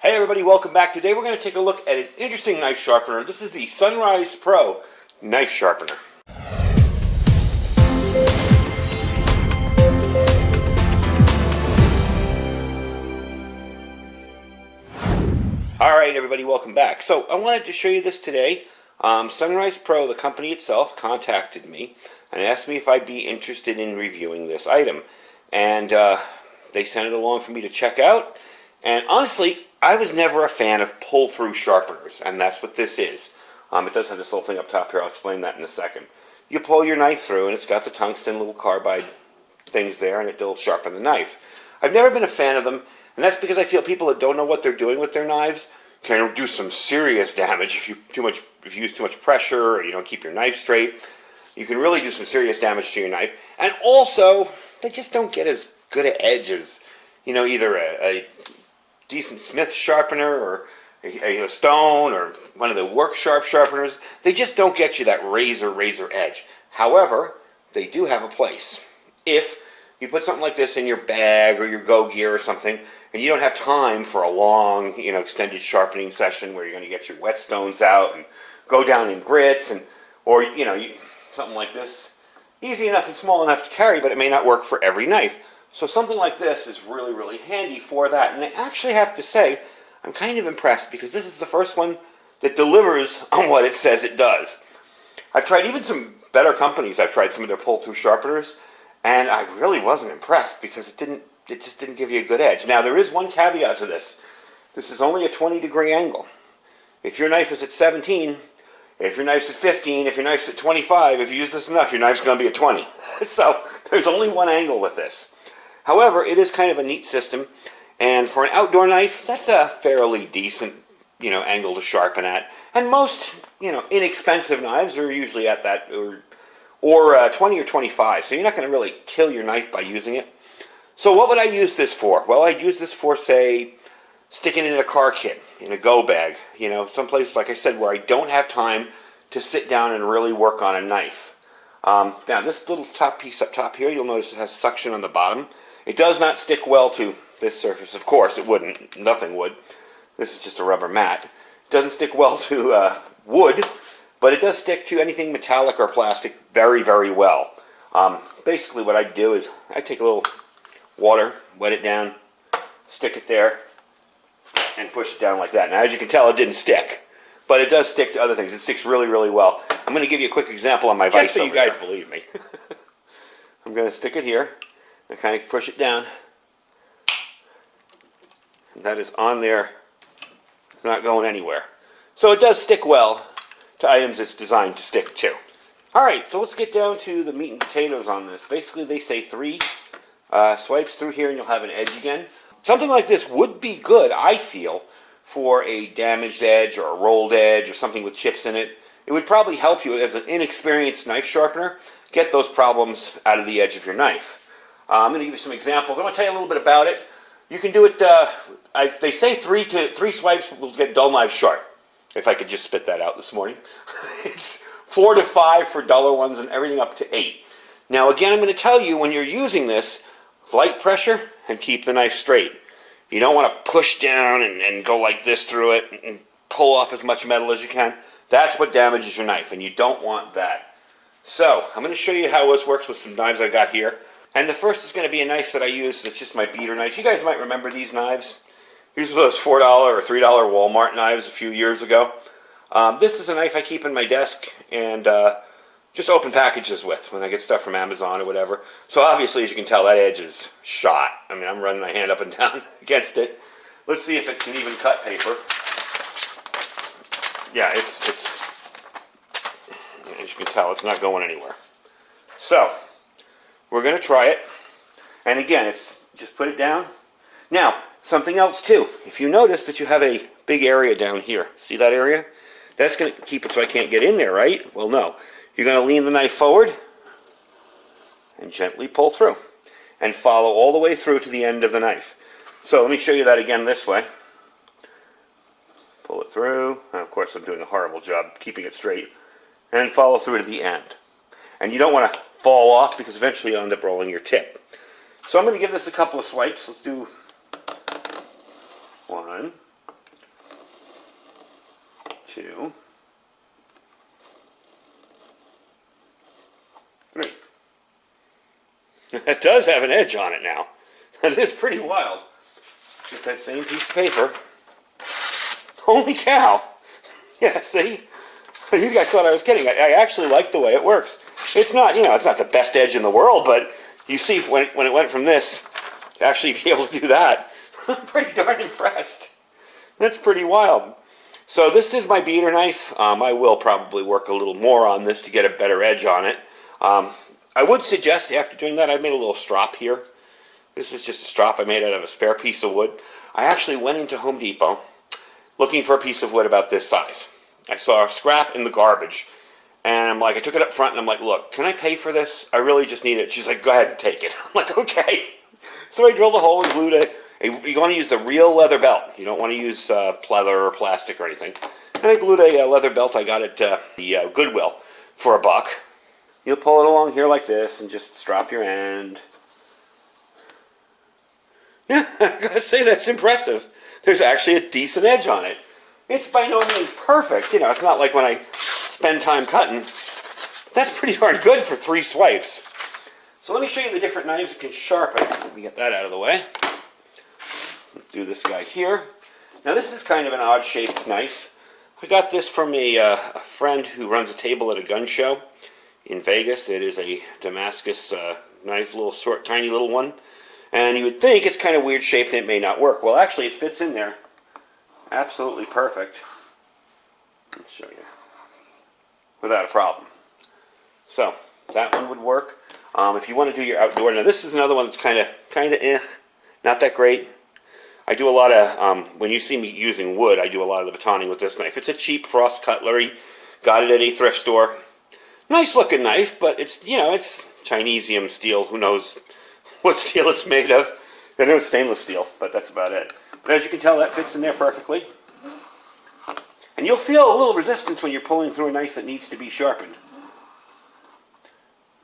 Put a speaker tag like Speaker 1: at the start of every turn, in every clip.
Speaker 1: Hey everybody, welcome back. Today we're going to take a look at an interesting knife sharpener. This is the SunrisePro knife sharpener. Alright everybody, welcome back. So I wanted to show you this today. SunrisePro, the company itself, contacted me and asked me if I'd be interested in reviewing this item. And they sent it along for me to check out. And honestly, I was never a fan of pull-through sharpeners, and that's what this is. It does have this little thing up top here. I'll explain that in a second. You pull your knife through, and it's got the tungsten little carbide things there, and it'll sharpen the knife. I've never been a fan of them, and that's because I feel people that don't know what they're doing with their knives can do some serious damage if you use too much pressure or you don't keep your knife straight. You can really do some serious damage to your knife, and also they just don't get as good an edge as, you know, either a decent Smith sharpener or a stone or one of the work sharp sharpeners. They just don't get you that razor edge. However, they do have a place. If you put something like this in your bag or your go gear or something, and you don't have time for a long, extended sharpening session where you're going to get your whetstones out and go down in grits, or something like this, easy enough and small enough to carry, but it may not work for every knife. So something like this is really, really handy for that. And I actually have to say, I'm kind of impressed because this is the first one that delivers on what it says it does. I've tried even some better companies. I've tried some of their pull-through sharpeners, and I really wasn't impressed because it just didn't give you a good edge. Now, there is one caveat to this. This is only a 20-degree angle. If your knife is at 17, if your knife's at 15, if your knife's at 25, if you use this enough, your knife's going to be at 20. So there's only one angle with this. However, it is kind of a neat system, and for an outdoor knife, that's a fairly decent, angle to sharpen at. And most, inexpensive knives are usually at that, or 20 or 25, so you're not going to really kill your knife by using it. So what would I use this for? Well, I'd use this for, say, sticking it in a car kit, in a go bag, someplace, like I said, where I don't have time to sit down and really work on a knife. Now, this little top piece up top here, you'll notice it has suction on the bottom. It does not stick well to this surface. Of course, it wouldn't. Nothing would. This is just a rubber mat. It doesn't stick well to wood, but it does stick to anything metallic or plastic very, very well. Basically, what I'd do is I'd take a little water, wet it down, stick it there, and push it down like that. Now, as you can tell, it didn't stick, but it does stick to other things. It sticks really, really well. I'm going to give you a quick example on my vise so you guys believe me. I'm going to stick it here and kind of push it down. And that is on there, not going anywhere. So it does stick well to items it's designed to stick to. Alright, so let's get down to the meat and potatoes on this. Basically, they say 3 swipes through here and you'll have an edge again. Something like this would be good, I feel, for a damaged edge or a rolled edge or something with chips in it. It would probably help you as an inexperienced knife sharpener get those problems out of the edge of your knife. I'm going to give you some examples. I'm going to tell you a little bit about it. You can do it, they say 3 swipes will get dull knives sharp. If I could just spit that out this morning. It's 4 to 5 for duller ones and everything up to 8. Now again, I'm going to tell you when you're using this, light pressure and keep the knife straight. You don't want to push down and go like this through it and pull off as much metal as you can. That's what damages your knife, and you don't want that. So, I'm going to show you how this works with some knives I got here. And the first is going to be a knife that I use. It's just my beater knife. You guys might remember these knives. These were those $4 or $3 Walmart knives a few years ago. This is a knife I keep in my desk and just open packages with when I get stuff from Amazon or whatever. So obviously, as you can tell, that edge is shot. I mean, I'm running my hand up and down against it. Let's see if it can even cut paper. Yeah, it's as you can tell, it's not going anywhere. So, we're going to try it. And again, it's just put it down. Now, something else too. If you notice that you have a big area down here, see that area? That's going to keep it so I can't get in there, right? Well, no. You're going to lean the knife forward and gently pull through and follow all the way through to the end of the knife. So let me show you that again this way. Pull it through. And of course, I'm doing a horrible job keeping it straight. And follow through to the end. And you don't want to fall off because eventually you'll end up rolling your tip. So I'm going to give this a couple of swipes. Let's do 1, 2, 3. It does have an edge on it now. That is pretty wild. Get that same piece of paper. Holy cow! Yeah, see? You guys thought I was kidding. I actually like the way it works. It's not, it's not the best edge in the world, but you see when it went from this to actually be able to do that, I'm pretty darn impressed. That's pretty wild. So this is my beater knife. I will probably work a little more on this to get a better edge on it. I would suggest after doing that, I made a little strop here. This is just a strop I made out of a spare piece of wood. I actually went into Home Depot looking for a piece of wood about this size. I saw a scrap in the garbage, and I took it up front, and I'm like, look, can I pay for this? I really just need it. She's like, go ahead and take it. I'm like, okay. So I drilled a hole and glued it. You want to use the real leather belt. You don't want to use pleather or plastic or anything. And I glued a leather belt I got at the Goodwill for $1. You'll pull it along here like this and just strop your end. Yeah, I gotta say that's impressive. There's actually a decent edge on it. It's by no means perfect. It's not like when I spend time cutting. But that's pretty darn good for 3 swipes. So let me show you the different knives that can sharpen. Let me get that out of the way. Let's do this guy here. Now this is kind of an odd shaped knife. I got this from a friend who runs a table at a gun show in Vegas. It is a Damascus knife, little short, tiny little one. And you would think it's kind of weird shaped and it may not work. Well, actually it fits in there. Absolutely perfect. Let's show you. Without a problem. So, that one would work. If you want to do your outdoor, now this is another one that's kind of not that great. I do a lot of, when you see me using wood, I do a lot of the batoning with this knife. It's a cheap Frost cutlery. Got it at a thrift store. Nice looking knife, but it's, it's Chinesium steel. Who knows what steel it's made of. I know it's stainless steel, but that's about it. But as you can tell, that fits in there perfectly. And you'll feel a little resistance when you're pulling through a knife that needs to be sharpened.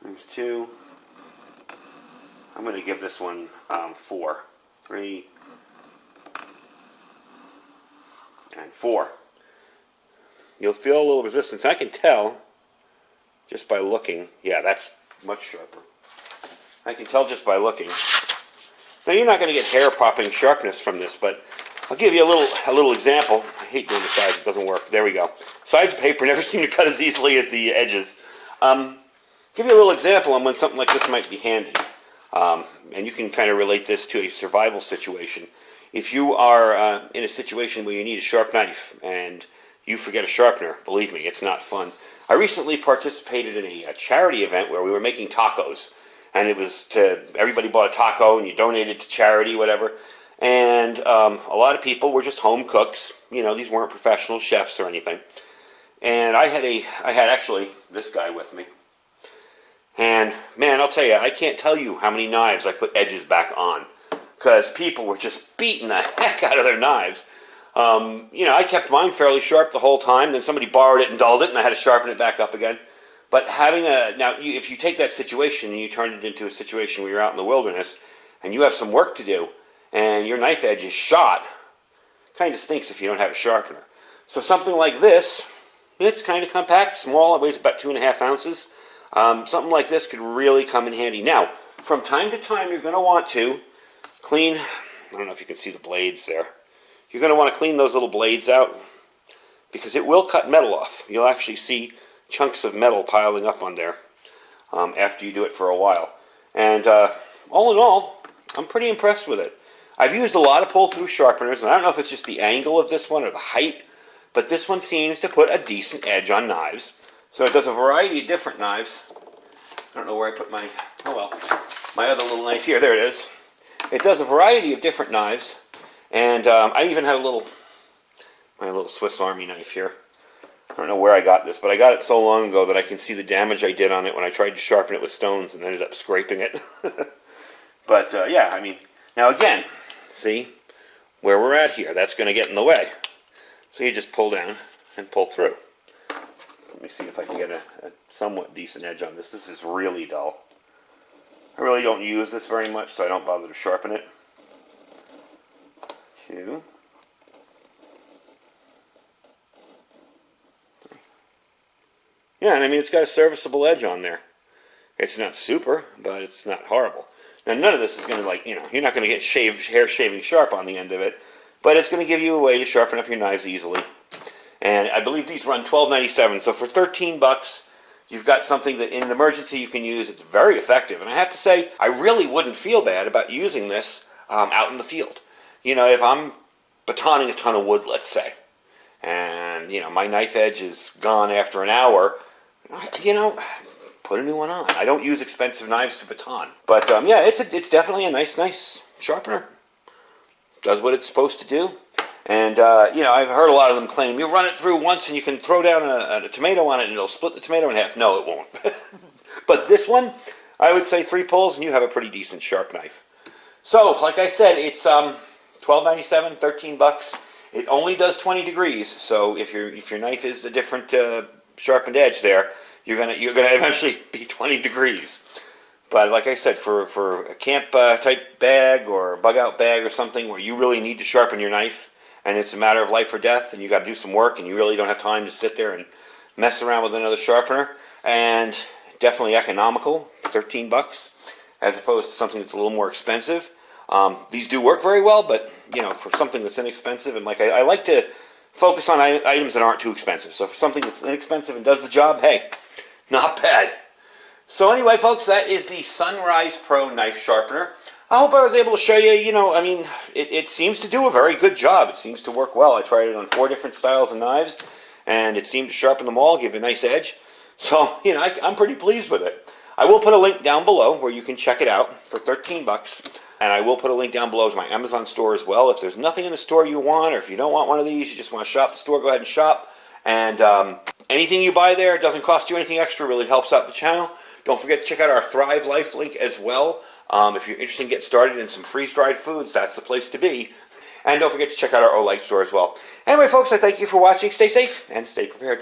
Speaker 1: There's 2. I'm going to give this one 4. 3. And 4. You'll feel a little resistance. I can tell just by looking. Yeah, that's much sharper. I can tell just by looking. Now you're not going to get hair-popping sharpness from this, but I'll give you a little example. I hate doing the sides; it doesn't work. There we go. Sides of paper never seem to cut as easily as the edges. Give you a little example on when something like this might be handy, and you can kind of relate this to a survival situation. If you are in a situation where you need a sharp knife and you forget a sharpener, believe me, it's not fun. I recently participated in a charity event where we were making tacos. And it was everybody bought a taco and you donated to charity, whatever. And a lot of people were just home cooks. These weren't professional chefs or anything. And I had actually this guy with me. And man, I'll tell you, I can't tell you how many knives I put edges back on. Because people were just beating the heck out of their knives. I kept mine fairly sharp the whole time. Then somebody borrowed it and dulled it and I had to sharpen it back up again. But if you take that situation and you turn it into a situation where you're out in the wilderness and you have some work to do and your knife edge is shot, kind of stinks if you don't have a sharpener. So something like this, it's kind of compact, small, it weighs about 2.5 ounces. Something like this could really come in handy. Now, from time to time, you're going to want to clean, I don't know if you can see the blades there. You're going to want to clean those little blades out because it will cut metal off. You'll actually see chunks of metal piling up on there after you do it for a while. And all in all, I'm pretty impressed with it. I've used a lot of pull-through sharpeners, and I don't know if it's just the angle of this one or the height, but this one seems to put a decent edge on knives. So it does a variety of different knives. I don't know where I put my, my other little knife here. There it is. It does a variety of different knives, and I even had my little Swiss Army knife here. I don't know where I got this, but I got it so long ago that I can see the damage I did on it when I tried to sharpen it with stones and ended up scraping it. But yeah, now again, see where we're at here. That's going to get in the way. So you just pull down and pull through. Let me see if I can get a somewhat decent edge on this. This is really dull. I really don't use this very much, so I don't bother to sharpen it. 2. Yeah, and I mean, it's got a serviceable edge on there. It's not super, but it's not horrible. Now, none of this is going to, like, you're not going to get hair shaving sharp on the end of it, but it's going to give you a way to sharpen up your knives easily. And I believe these run $12.97, so for 13 bucks, you've got something that in an emergency you can use. It's very effective, and I have to say, I really wouldn't feel bad about using this out in the field. If I'm batoning a ton of wood, let's say, and my knife edge is gone after an hour, put a new one on. I don't use expensive knives to baton, but yeah, it's definitely a nice sharpener. Does what it's supposed to do, and I've heard a lot of them claim you run it through once and you can throw down a tomato on it and it'll split the tomato in half. No, it won't. But this one, I would say 3 pulls and you have a pretty decent sharp knife. So, like I said, it's $12.97, 13 bucks. It only does 20 degrees, so if your knife is a different sharpened edge there, you're gonna eventually be 20 degrees. But like I said, for a camp type bag or a bug out bag or something where you really need to sharpen your knife and it's a matter of life or death and you got to do some work and you really don't have time to sit there and mess around with another sharpener, and definitely economical, 13 bucks, as opposed to something that's a little more expensive. These do work very well, but for something that's inexpensive, and like I like to focus on items that aren't too expensive. So for something that's inexpensive and does the job, hey, not bad. So anyway, folks, that is the SunrisePro knife sharpener. I hope I was able to show you, it seems to do a very good job. It seems to work well. I tried it on 4 different styles of knives, and it seemed to sharpen them all, give a nice edge. So, I'm pretty pleased with it. I will put a link down below where you can check it out for 13 bucks. And I will put a link down below to my Amazon store as well. If there's nothing in the store you want, or if you don't want one of these, you just want to shop the store, go ahead and shop. And anything you buy there doesn't cost you anything extra, really helps out the channel. Don't forget to check out our Thrive Life link as well. If you're interested in getting started in some freeze-dried foods, that's the place to be. And don't forget to check out our Olight store as well. Anyway, folks, I thank you for watching. Stay safe and stay prepared.